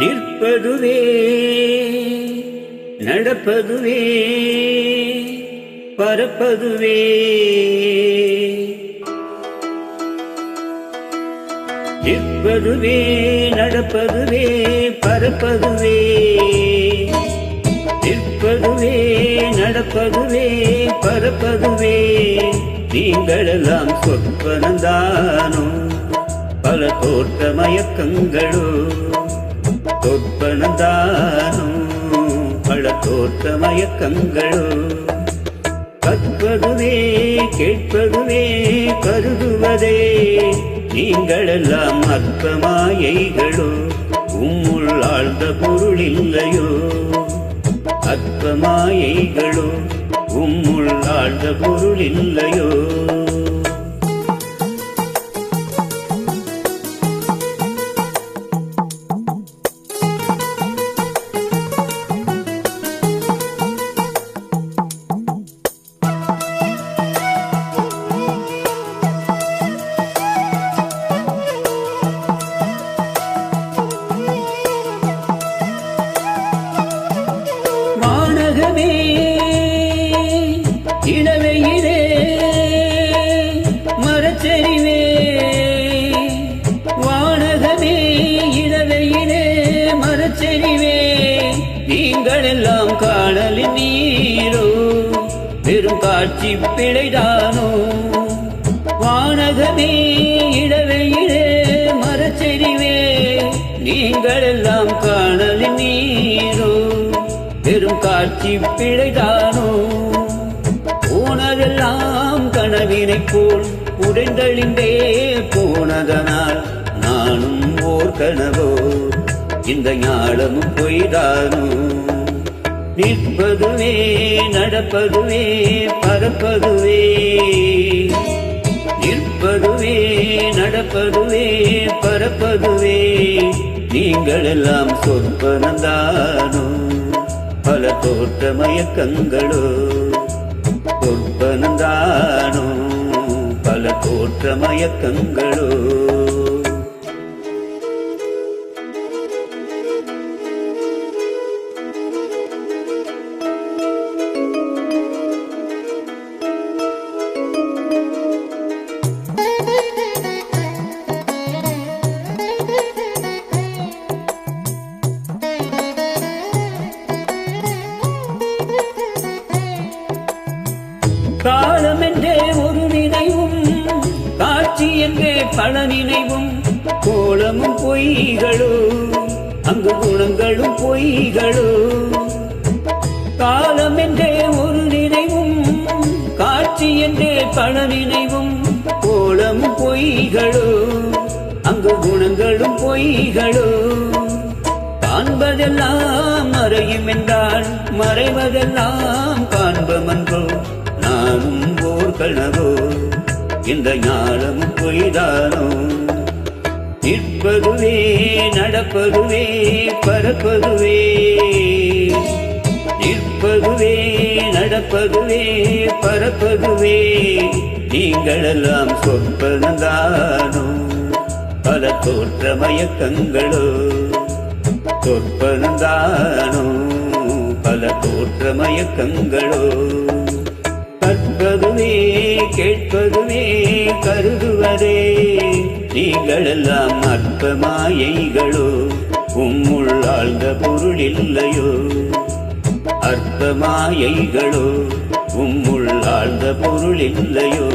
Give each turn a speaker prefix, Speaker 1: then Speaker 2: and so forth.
Speaker 1: நிற்பதுவே நடப்பதுவே பறப்பதுவே நிற்பதுவே நடப்பதுவே பறப்பதுவே நிற்பதுவே நடப்பதுவே பறப்பதுவே நீங்களெல்லாம் சொற்பனந்தானோ பல தோற்ற மயக்கங்களோ சொற்பனந்தானோ பல தோற்ற மயக்கங்களோ கற்பதுவே கேட்பதுவே கருதுவதே நீங்களெல்லாம் அற்பமாயைகளோ உம்முள் ஆழ்ந்த பொருள் இல்லையோ அற்பமாயைகளோ உம்முள் ஆழ்ந்த பொருள் இல்லையோ இளவையிலே மரச்செறிவே வானகமே இளவையிலே மரச்செறிவே நீங்களெல்லாம் காணலின் நீரோ பெரும் காட்சி பிழைதானோ வானகமே இளவையிலே மரச்செறிவே நீங்களெல்லாம் காணலின் நீரோ பெரும் காட்சி பிழைதானோ போனதெல்லாம் கனவினை போல் உடைந்தழிந்தே போனதனால் நானும் ஓர் கனவோ இந்த ஞானமும் பொய்தானோ நிற்பதுவே நடப்பதுவே பறப்பதுவே நிற்பதுவே நடப்பதுவே பறப்பதுவே நீங்களெல்லாம் சொற்பனந்தானோ பல தோற்ற மயக்கங்களோ சொற்பனந்தானோ பல தோற்ற மயக்கங்களோ காலம் என்றே ஒரு நினைவும் காட்சி என்றே பல நினைவும் கோலமும் பொய்களோ அங்கு குணங்களும் பொய்களோ காலம் என்றே ஒரு நினைவும் காட்சி என்றே பல நினைவும் கோலமும் பொய்களோ அங்கு குணங்களும் பொய்களோ காண்பதெல்லாம் மறையும் என்றால் மறைவதெல்லாம் காண்பமன்றோ நானும் ஓர் கனவோ இந்த ஞானமும் பொய்தானோ நிற்பதுவே நடப்பதுவே பறப்பதுவே நிற்பதுவே நடப்பதுவே பறப்பதுவே நீங்களெல்லாம் சொற்பனந்தானோ பல தோற்ற மயக்கங்களோ சொற்பனந்தானோ பல தோற்ற மயக்கங்களோ கற்பதுவே கேட்பதுவே கருதுவதே நீங்களெல்லாம் அற்பமாயைகளோ உம்முள் ஆழ்ந்த பொருள் இல்லையோ அற்பமாயைகளோ உம்முள் ஆழ்ந்த பொருள் இல்லையோ